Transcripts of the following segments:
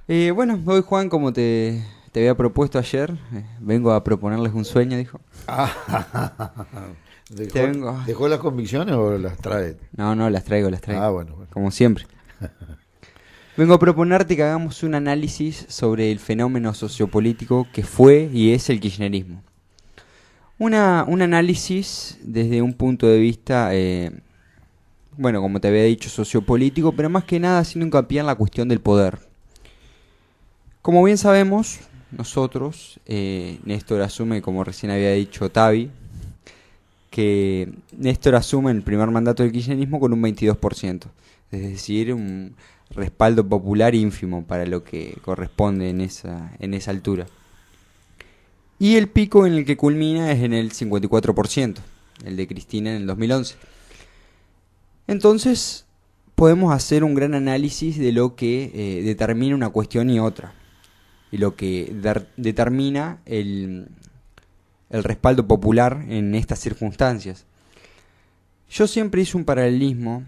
Bueno, hoy Juan, como te había propuesto ayer, vengo a proponerles un sueño, dijo. Ah, Te ¿dejó, vengo... dejó las convicciones o las trae? No, no, las traigo, Ah, bueno, bueno. como siempre. Vengo a proponerte que hagamos un análisis sobre el fenómeno sociopolítico que fue y es el kirchnerismo. Un análisis desde un punto de vista, bueno, como te había dicho, sociopolítico, pero más que nada haciendo hincapié en la cuestión del poder. Como bien sabemos, nosotros, Néstor asume, como recién había dicho Tavi, que Néstor asume el primer mandato del kirchnerismo con un 22%, es decir, un respaldo popular ínfimo para lo que corresponde en esa altura. Y el pico en el que culmina es en el 54%, el de Cristina en el 2011. Entonces, podemos hacer un gran análisis de lo que determina una cuestión y otra, y lo que determina el respaldo popular en estas circunstancias. Yo siempre hice un paralelismo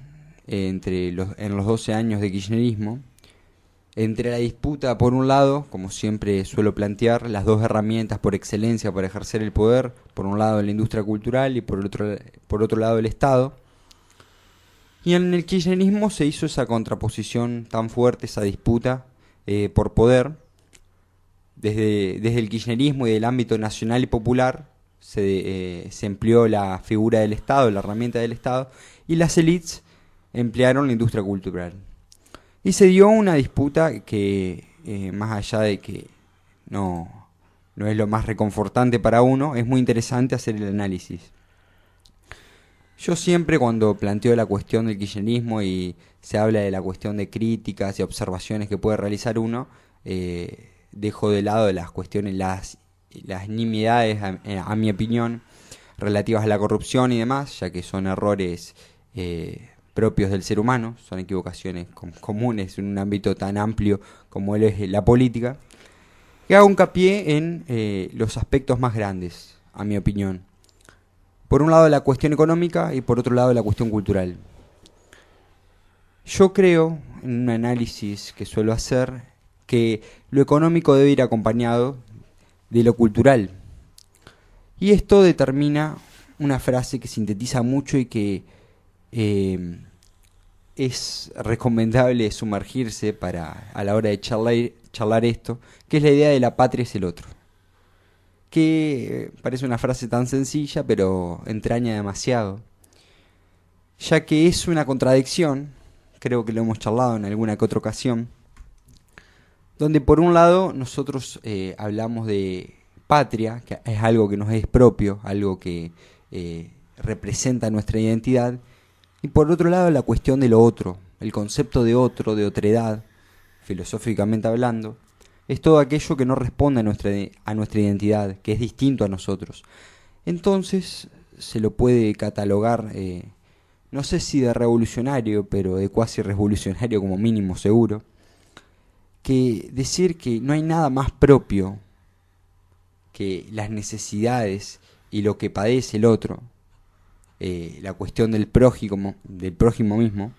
en los 12 años de kirchnerismo entre la disputa, por un lado, como siempre suelo plantear, las dos herramientas por excelencia para ejercer el poder, por un lado la industria cultural y por otro lado el Estado. Y en el kirchnerismo se hizo esa contraposición tan fuerte, esa disputa por poder. Desde el kirchnerismo y del ámbito nacional y popular se empleó la figura del Estado, la herramienta del Estado, y las élites emplearon la industria cultural. Y se dio una disputa que, más allá de que no es lo más reconfortante para uno, es muy interesante hacer el análisis. Yo siempre cuando planteo la cuestión del kirchnerismo y se habla de la cuestión de críticas y observaciones que puede realizar uno, dejo de lado las cuestiones, las nimiedades, a mi opinión, relativas a la corrupción y demás, ya que son errores propios del ser humano, son equivocaciones comunes en un ámbito tan amplio como él es la política, y hago hincapié en los aspectos más grandes, a mi opinión. Por un lado la cuestión económica y por otro lado la cuestión cultural. Yo creo, en un análisis que suelo hacer, que lo económico debe ir acompañado de lo cultural. Y esto determina una frase que sintetiza mucho y que es recomendable sumergirse a la hora de charlar esto, que es la idea de la patria es el otro. Que parece una frase tan sencilla, pero entraña demasiado, ya que es una contradicción, creo que lo hemos charlado en alguna que otra ocasión, donde por un lado nosotros hablamos de patria, que es algo que nos es propio, algo que representa nuestra identidad, y por otro lado la cuestión de lo otro, el concepto de otro, de otredad, filosóficamente hablando, es todo aquello que no responde a nuestra identidad, que es distinto a nosotros. Entonces se lo puede catalogar, no sé si de revolucionario, pero de cuasi revolucionario como mínimo seguro, que decir que no hay nada más propio que las necesidades y lo que padece el otro, la cuestión del prójimo mismo,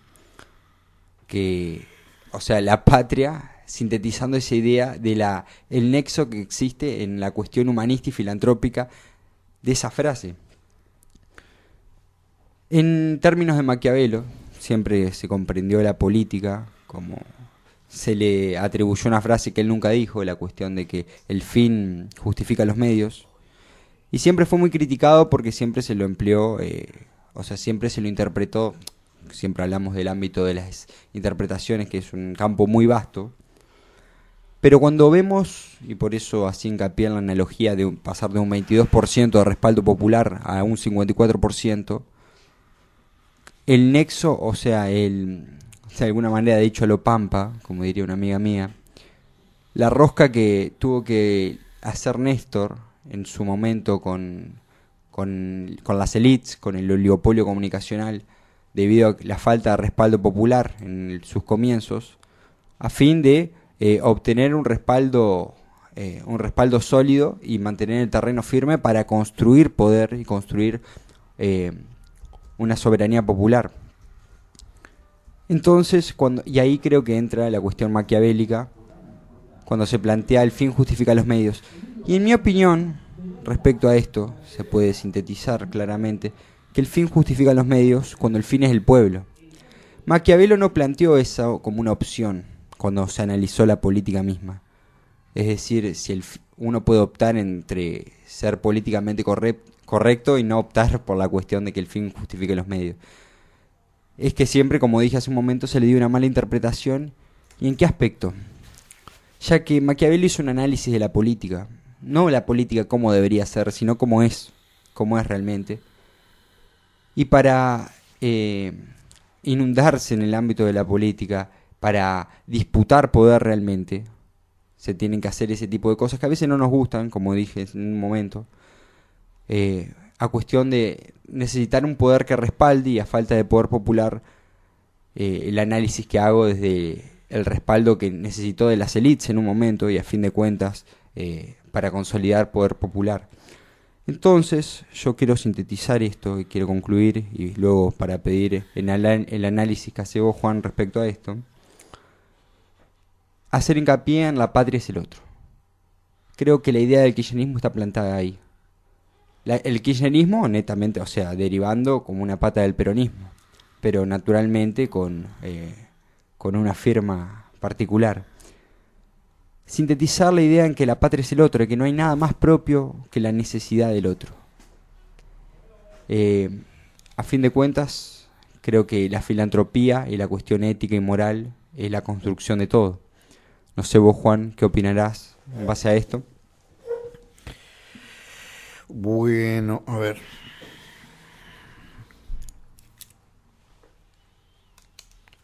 que, o sea, la patria, sintetizando esa idea de el nexo que existe en la cuestión humanista y filantrópica de esa frase. En términos de Maquiavelo, siempre se comprendió la política como se le atribuyó una frase que él nunca dijo, la cuestión de que el fin justifica los medios, y siempre fue muy criticado porque siempre se lo empleó, o sea, siempre se lo interpretó, siempre hablamos del ámbito de las interpretaciones, que es un campo muy vasto, pero cuando vemos, y por eso así hincapié en la analogía de pasar de un 22% de respaldo popular a un 54%, el nexo, o sea, de alguna manera dicho a lo pampa, como diría una amiga mía, la rosca que tuvo que hacer Néstor en su momento con las élites, con el oligopolio comunicacional, debido a la falta de respaldo popular en sus comienzos, a fin de obtener un respaldo sólido y mantener el terreno firme para construir poder y construir eh, una soberanía popular. Entonces, y ahí creo que entra la cuestión maquiavélica, cuando se plantea el fin justifica los medios. Y en mi opinión, respecto a esto, se puede sintetizar claramente que el fin justifica los medios cuando el fin es el pueblo. Maquiavelo no planteó eso como una opción cuando se analizó la política misma. Es decir, si uno puede optar entre ser políticamente correcto y no optar por la cuestión de que el fin justifique los medios. Es que siempre, como dije hace un momento, se le dio una mala interpretación. ¿Y en qué aspecto? Ya que Maquiavelo hizo un análisis de la política. No la política como debería ser, sino cómo es realmente. Y para inundarse en el ámbito de la política, para disputar poder realmente, se tienen que hacer ese tipo de cosas que a veces no nos gustan, como dije en un momento, a cuestión de necesitar un poder que respalde, y a falta de poder popular, el análisis que hago desde el respaldo que necesitó de las élites en un momento y a fin de cuentas para consolidar poder popular. Entonces yo quiero sintetizar esto y quiero concluir, y luego para pedir el análisis que hace vos, Juan, respecto a esto, hacer hincapié en la patria es el otro. Creo que la idea del kirchnerismo está plantada ahí. El kirchnerismo netamente, o sea, derivando como una pata del peronismo, pero naturalmente con una firma particular. Sintetizar la idea en que la patria es el otro, y que no hay nada más propio que la necesidad del otro. A fin de cuentas, creo que la filantropía y la cuestión ética y moral es la construcción de todo. No sé vos, Juan, ¿qué opinarás en base a esto? Bueno, a ver.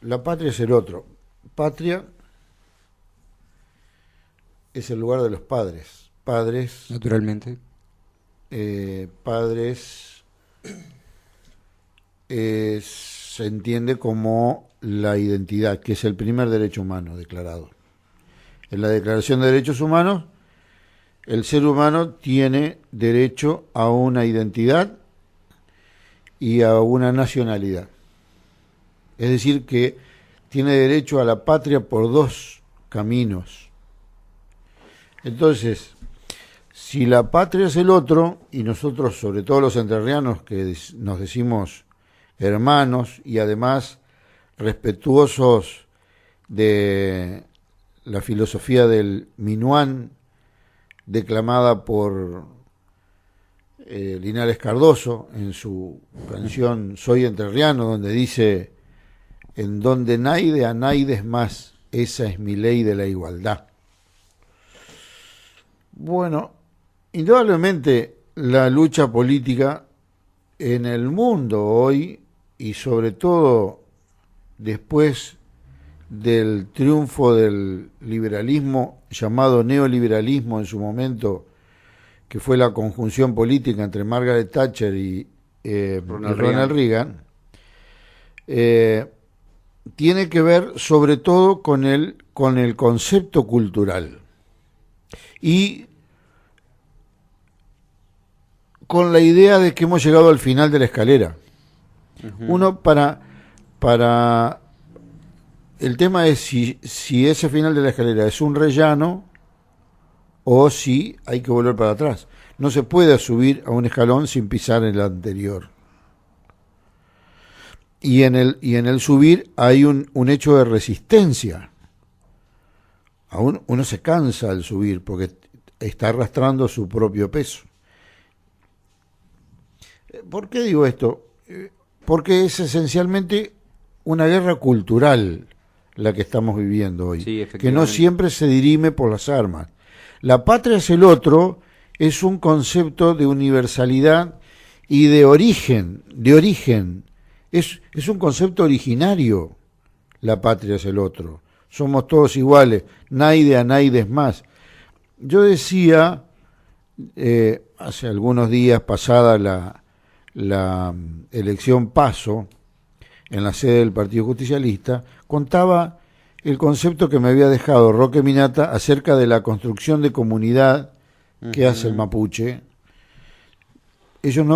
La patria es el otro. Patria es el lugar de los padres. Padres. Naturalmente. Padres se entiende como la identidad, que es el primer derecho humano declarado. En la Declaración de Derechos Humanos, el ser humano tiene derecho a una identidad y a una nacionalidad. Es decir, que tiene derecho a la patria por dos caminos. Entonces, si la patria es el otro, y nosotros, sobre todo los entrerrianos, que nos decimos hermanos y además respetuosos de la filosofía del Minuán, declamada por Linares Cardoso en su canción Soy entrerriano, donde dice: en donde naide a naides más, esa es mi ley de la igualdad. Bueno, indudablemente la lucha política en el mundo hoy, y sobre todo después del triunfo del liberalismo, llamado neoliberalismo en su momento, que fue la conjunción política entre Margaret Thatcher y Ronald Reagan, tiene que ver sobre todo con el concepto cultural y con la idea de que hemos llegado al final de la escalera. Uno para el tema es si ese final de la escalera es un rellano o si hay que volver para atrás. No se puede subir a un escalón sin pisar el anterior. Y en el subir hay un hecho de resistencia. Aún uno se cansa al subir porque está arrastrando su propio peso. ¿Por qué digo esto? Porque es esencialmente una guerra cultural la que estamos viviendo hoy, sí, que no siempre se dirime por las armas. La patria es el otro, es un concepto de universalidad y de origen. Es un concepto originario. La patria es el otro. Somos todos iguales, naide a naides más. Yo decía, hace algunos días, pasada la elección PASO, en la sede del Partido Justicialista, contaba el concepto que me había dejado Roque Minata acerca de la construcción de comunidad que hace el mapuche. Ellos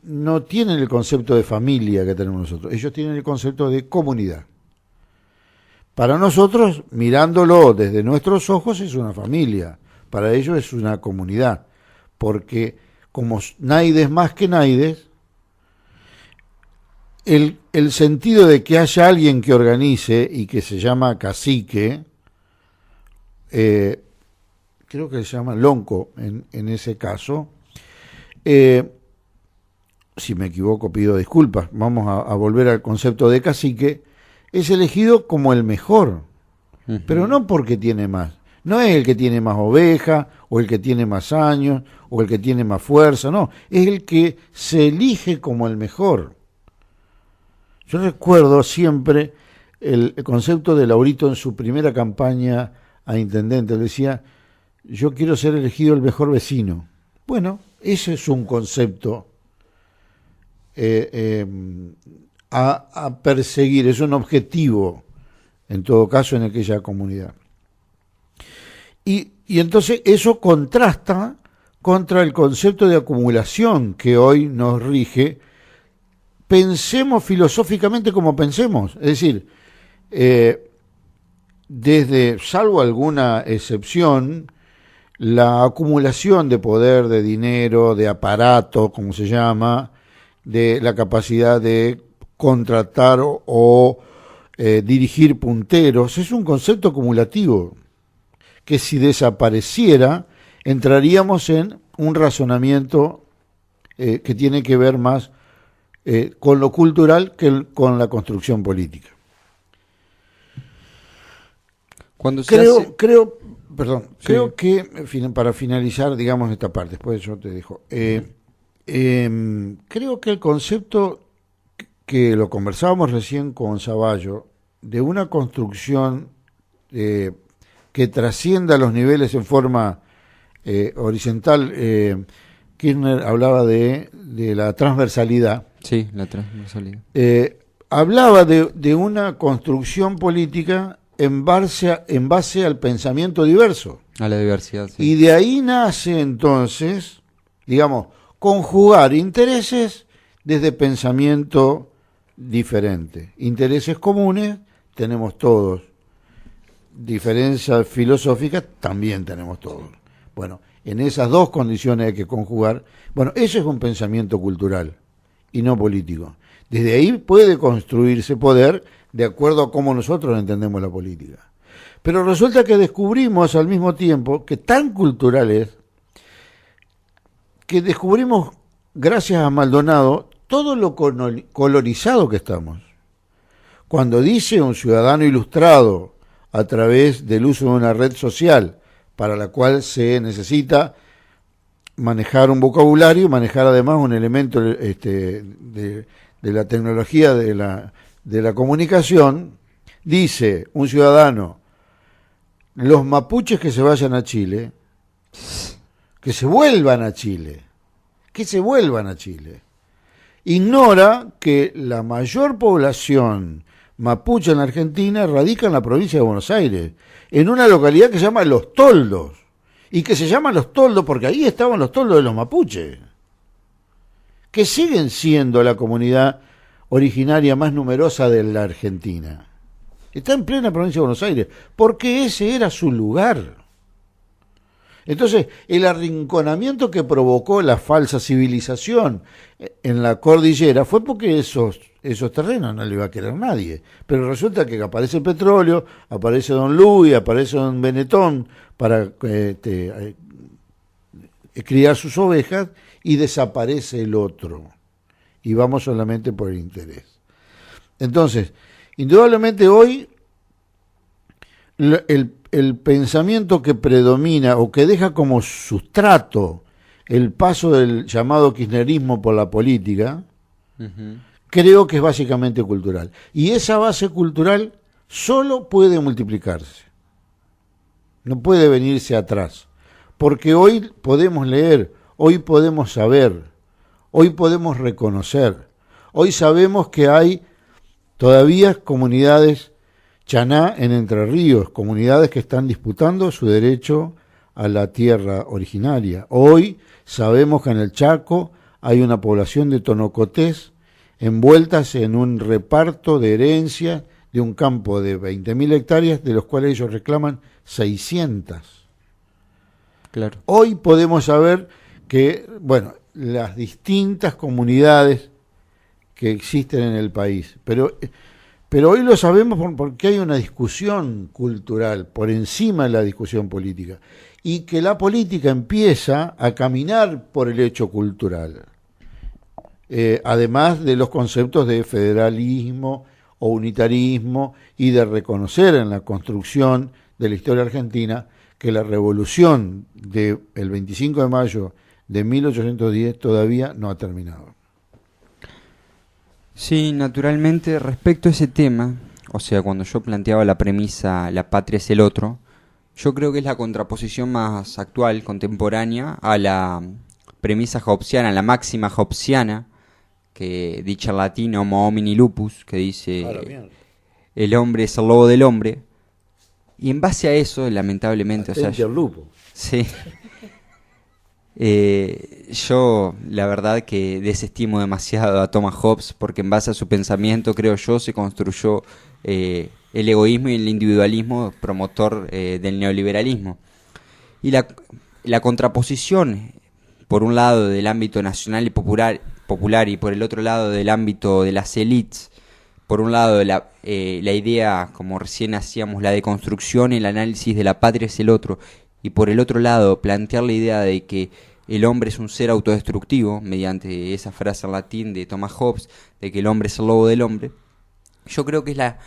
no tienen el concepto de familia que tenemos nosotros, ellos tienen el concepto de comunidad. Para nosotros, mirándolo desde nuestros ojos, es una familia. Para ellos es una comunidad. Porque como naides más que naides, el sentido de que haya alguien que organice y que se llama cacique, creo que se llama lonco en ese caso, si me equivoco pido disculpas, vamos a volver al concepto de cacique, es elegido como el mejor, pero no porque tiene más. No es el que tiene más oveja, o el que tiene más años, o el que tiene más fuerza, no. Es el que se elige como el mejor. Yo recuerdo siempre el concepto de Laurito en su primera campaña a intendente. Él decía, yo quiero ser elegido el mejor vecino. Bueno, ese es un concepto a perseguir, es un objetivo, en todo caso, en aquella comunidad. Y entonces eso contrasta contra el concepto de acumulación que hoy nos rige. Pensemos filosóficamente como pensemos, es decir, desde, salvo alguna excepción, la acumulación de poder, de dinero, de aparato, como se llama, de la capacidad de contratar o dirigir punteros, es un concepto acumulativo que si desapareciera entraríamos en un razonamiento que tiene que ver más con lo cultural que con la construcción política. Creo que para finalizar, digamos, esta parte, después yo te dejo. Creo que el concepto que lo conversábamos recién con Zavallo, de una construcción que trascienda los niveles en forma horizontal, Kirchner hablaba de la transversalidad. Sí, la transversalidad. Hablaba de una construcción política en base al pensamiento diverso. A la diversidad, sí. Y de ahí nace entonces, digamos, conjugar intereses desde pensamiento diferente. Intereses comunes tenemos todos. Diferencias filosóficas también tenemos todos. Bueno, en esas dos condiciones hay que conjugar. Bueno, eso es un pensamiento cultural y no político. Desde ahí puede construirse poder de acuerdo a cómo nosotros entendemos la política. Pero resulta que descubrimos al mismo tiempo que tan cultural es que descubrimos, gracias a Maldonado, todo lo colorizado que estamos. Cuando dice un ciudadano ilustrado a través del uso de una red social para la cual se necesita manejar un vocabulario, manejar además un elemento de la tecnología de la comunicación, dice un ciudadano, los mapuches que se vayan a Chile, que se vuelvan a Chile, ignora que la mayor población mapuche en la Argentina radica en la provincia de Buenos Aires, en una localidad que se llama Los Toldos, y que se llama Los Toldos porque ahí estaban los toldos de los mapuches, que siguen siendo la comunidad originaria más numerosa de la Argentina. Está en plena provincia de Buenos Aires, porque ese era su lugar. Entonces, el arrinconamiento que provocó la falsa civilización en la cordillera fue porque esos terrenos no le iba a querer nadie. Pero resulta que aparece el petróleo, aparece Don Luis, aparece Don Benetón para criar sus ovejas y desaparece el otro. Y vamos solamente por el interés. Entonces, indudablemente hoy el pensamiento que predomina o que deja como sustrato el paso del llamado kirchnerismo por la política, creo que es básicamente cultural. Y esa base cultural solo puede multiplicarse. No puede venirse atrás. Porque hoy podemos leer, hoy podemos saber, hoy podemos reconocer, hoy sabemos que hay todavía comunidades chaná en Entre Ríos, comunidades que están disputando su derecho a la tierra originaria. Hoy sabemos que en el Chaco hay una población de tonocotés envueltas en un reparto de herencias de un campo de 20.000 hectáreas, de los cuales ellos reclaman 600. Claro. Hoy podemos saber que, bueno, las distintas comunidades que existen en el país, pero hoy lo sabemos porque hay una discusión cultural por encima de la discusión política, y que la política empieza a caminar por el hecho cultural, además de los conceptos de federalismo o unitarismo, y de reconocer en la construcción de la historia argentina que la revolución del 25 de mayo de 1810 todavía no ha terminado. Sí, naturalmente, respecto a ese tema, o sea, cuando yo planteaba la premisa "la patria es el otro", yo creo que es la contraposición más actual, contemporánea, a la premisa hobbesiana, la máxima hobbesiana, que dicha en latín homo homini lupus, que dice el hombre es el lobo del hombre. Y en base a eso, lamentablemente, o sea, al lupo. sí. Yo la verdad que desestimo demasiado a Thomas Hobbes, porque en base a su pensamiento, creo yo, se construyó el egoísmo y el individualismo promotor del neoliberalismo. Y la contraposición, por un lado del ámbito nacional y popular y por el otro lado del ámbito de las élites, por un lado la idea, como recién hacíamos, la deconstrucción y el análisis de la patria es el otro, y por el otro lado plantear la idea de que el hombre es un ser autodestructivo, mediante esa frase en latín de Thomas Hobbes, de que el hombre es el lobo del hombre. Yo creo que es la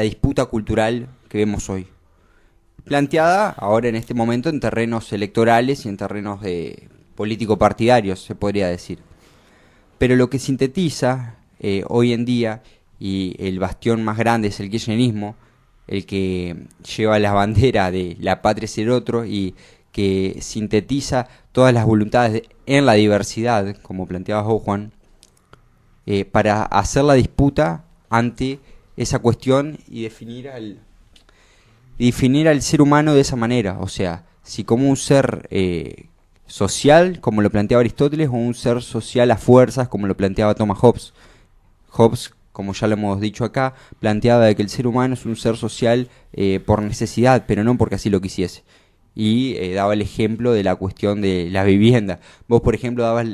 disputa cultural que vemos hoy, planteada ahora en este momento en terrenos electorales y en terrenos político-partidarios, se podría decir. Pero lo que sintetiza hoy en día, y el bastión más grande es el kirchnerismo, el que lleva la bandera de la patria es el otro y que sintetiza todas las voluntades en la diversidad, como planteabas vos, Juan, para hacer la disputa ante esa cuestión y definir al ser humano de esa manera, o sea, si como un ser social, como lo planteaba Aristóteles, o un ser social a fuerzas, como lo planteaba Thomas Hobbes. Hobbes, como ya lo hemos dicho acá, planteaba de que el ser humano es un ser social por necesidad, pero no porque así lo quisiese. Y daba el ejemplo de la cuestión de la vivienda. Vos, por ejemplo, dabas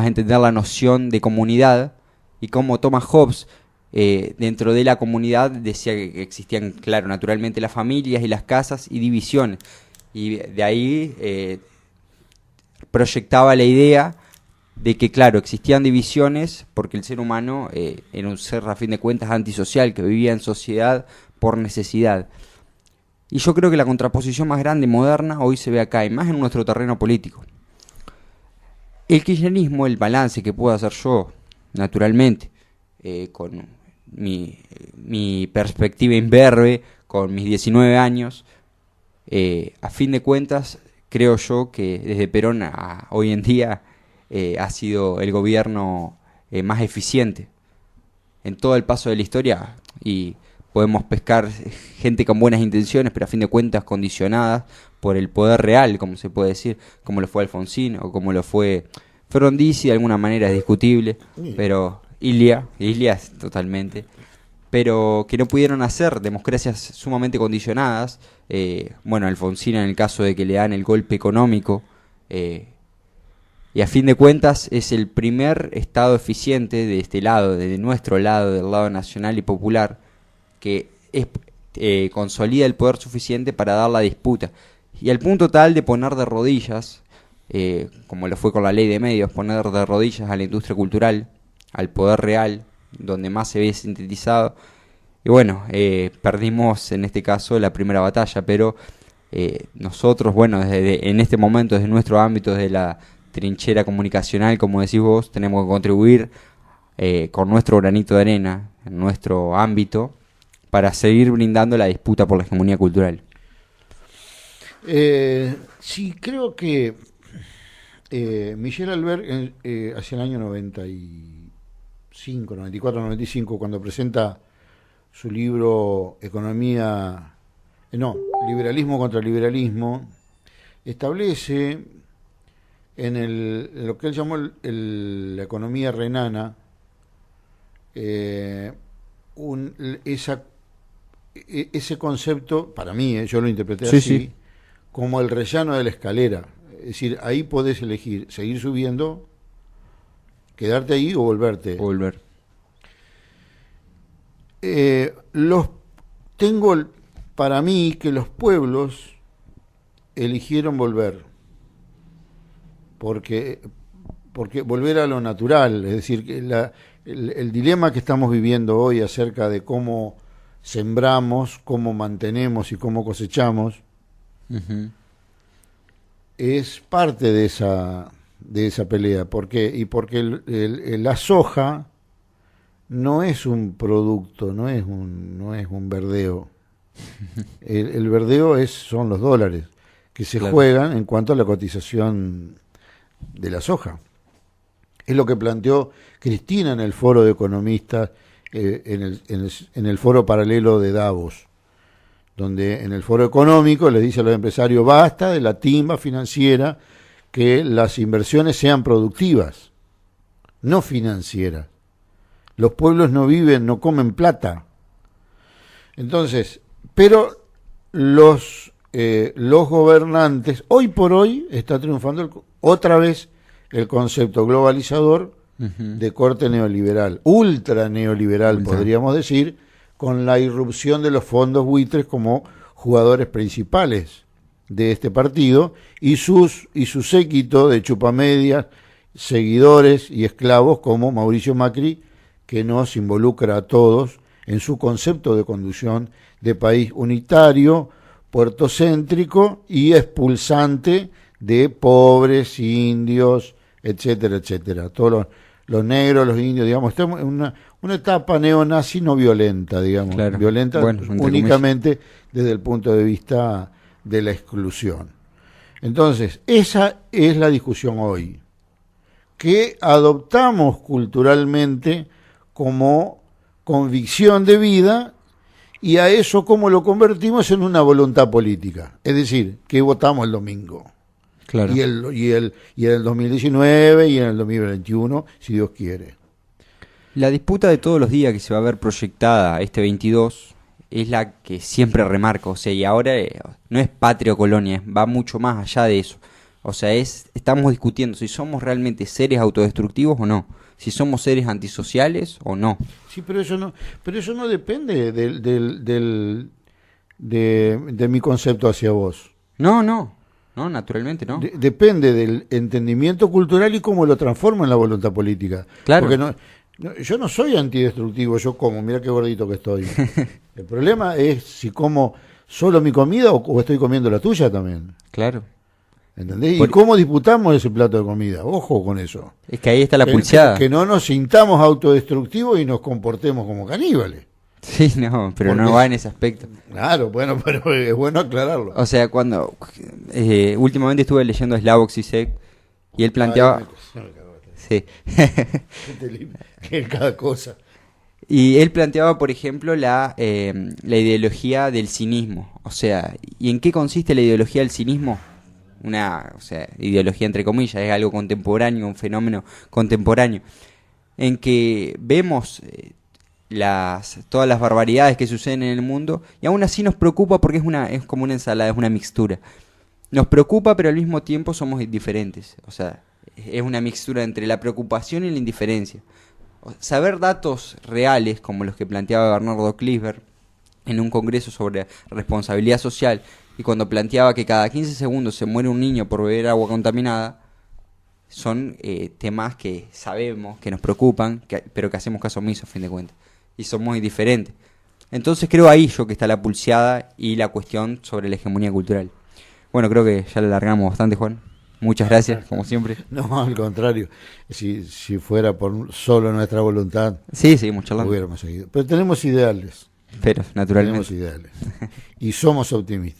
a entender la noción de comunidad, y cómo Thomas Hobbes, dentro de la comunidad, decía que existían, claro, naturalmente las familias y las casas y divisiones. Y de ahí proyectaba la idea de que, claro, existían divisiones porque el ser humano era un ser, a fin de cuentas, antisocial, que vivía en sociedad por necesidad. Y yo creo que la contraposición más grande y moderna hoy se ve acá, y más en nuestro terreno político. El kirchnerismo, el balance que puedo hacer yo, naturalmente, con mi perspectiva imberbe, con mis 19 años, a fin de cuentas, creo yo que desde Perón a hoy en día ha sido el gobierno más eficiente en todo el paso de la historia, y podemos pescar gente con buenas intenciones, pero a fin de cuentas condicionadas por el poder real, como se puede decir, como lo fue Alfonsín o como lo fue Frondizi, de alguna manera es discutible, pero Ilia totalmente, pero que no pudieron hacer democracias sumamente condicionadas. Bueno, Alfonsín en el caso de que le dan el golpe económico, y a fin de cuentas es el primer Estado eficiente de este lado, de nuestro lado, del lado nacional y popular, que consolida el poder suficiente para dar la disputa, y al punto tal de poner de rodillas, como lo fue con la ley de medios, poner de rodillas a la industria cultural, al poder real, donde más se ve sintetizado. Y bueno, perdimos en este caso la primera batalla, pero nosotros, bueno, en este momento, desde nuestro ámbito, desde la trinchera comunicacional, como decís vos, tenemos que contribuir con nuestro granito de arena, en nuestro ámbito, para seguir brindando la disputa por la hegemonía cultural. Sí, creo que Michel Albert, hacia el año 95, 94, 95, cuando presenta su libro Liberalismo contra Liberalismo, establece en lo que él llamó la economía renana, eh, ese concepto, para mí, yo lo interpreté Sí, así, sí. como el rellano de la escalera. Es decir, ahí podés elegir seguir subiendo, quedarte ahí o volverte. Volver. Los tengo para mí que los pueblos eligieron volver porque volver a lo natural, es decir, que el dilema que estamos viviendo hoy acerca de cómo sembramos, cómo mantenemos y cómo cosechamos Ujú. es parte de esa pelea. ¿Por qué? Y porque la soja no es un producto, no es un verdeo. El verdeo son los dólares que se Claro. juegan en cuanto a la cotización de la soja. Es lo que planteó Cristina en el foro de economistas, en el foro paralelo de Davos, donde en el foro económico les dice a los empresarios: basta de la timba financiera, que las inversiones sean productivas, no financieras. Los pueblos no viven, no comen plata. Entonces, pero los gobernantes, hoy por hoy está triunfando otra vez el concepto globalizador Ujú. de corte neoliberal, ultra neoliberal, Ultra. podríamos decir, con la irrupción de los fondos buitres como jugadores principales de este partido y su séquito de chupamedias, seguidores y esclavos como Mauricio Macri, que nos involucra a todos en su concepto de conducción de país unitario, puertocéntrico y expulsante de pobres, indios, etcétera, etcétera. Todos los negros, los indios, digamos, estamos en una etapa neonazi no violenta, digamos, Claro. violenta Bueno, entre únicamente desde el punto de vista de la exclusión. Entonces, esa es la discusión hoy, que adoptamos culturalmente como convicción de vida, y a eso cómo lo convertimos en una voluntad política. Es decir, que votamos el domingo. Claro. Y en el 2019 y en el 2021, si Dios quiere. La disputa de todos los días que se va a ver proyectada este 22 es la que siempre remarco. O sea, y ahora no es patria o colonia, va mucho más allá de eso. O sea, estamos discutiendo si somos realmente seres autodestructivos o no. Si somos seres antisociales o no. Sí, pero eso no depende de mi concepto hacia vos. No, naturalmente no. Depende del entendimiento cultural y cómo lo transforma en la voluntad política. Claro. Porque yo no soy antidestructivo, yo como, mira qué gordito que estoy. El problema es si como solo mi comida o estoy comiendo la tuya también. Claro. ¿Entendés? ¿Y cómo disputamos ese plato de comida? Ojo con eso. Es que ahí está la Que- pulseada. que no nos sintamos autodestructivos y nos comportemos como caníbales. Sí, no, pero Porque no va en ese aspecto. Claro, bueno, pero es bueno aclararlo. O sea, cuando últimamente estuve leyendo a Slavoj Zizek y él planteaba... Ay, me cagó. Sí. Que cada cosa. Y él planteaba, por ejemplo, la ideología del cinismo. O sea, ¿y en qué consiste la ideología del cinismo? O sea, ideología entre comillas, es algo contemporáneo, un fenómeno contemporáneo, en que vemos todas las barbaridades que suceden en el mundo y aún así nos preocupa porque es como una ensalada, es una mixtura. Nos preocupa, pero al mismo tiempo somos indiferentes. O sea, es una mixtura entre la preocupación y la indiferencia. Saber datos reales, como los que planteaba Bernardo Klinsberg en un congreso sobre responsabilidad social, y cuando planteaba que cada 15 segundos se muere un niño por beber agua contaminada, son temas que sabemos, que nos preocupan, pero que hacemos caso omiso a fin de cuentas, y somos indiferentes. Entonces creo ahí yo que está la pulseada y la cuestión sobre la hegemonía cultural. Bueno, creo que ya le largamos bastante, Juan. Muchas gracias, como siempre. No, al contrario. Si fuera por solo nuestra voluntad, Sí, seguimos charlando, hubiéramos seguido. Pero tenemos ideales. pero naturalmente. Tenemos ideales. Y somos optimistas.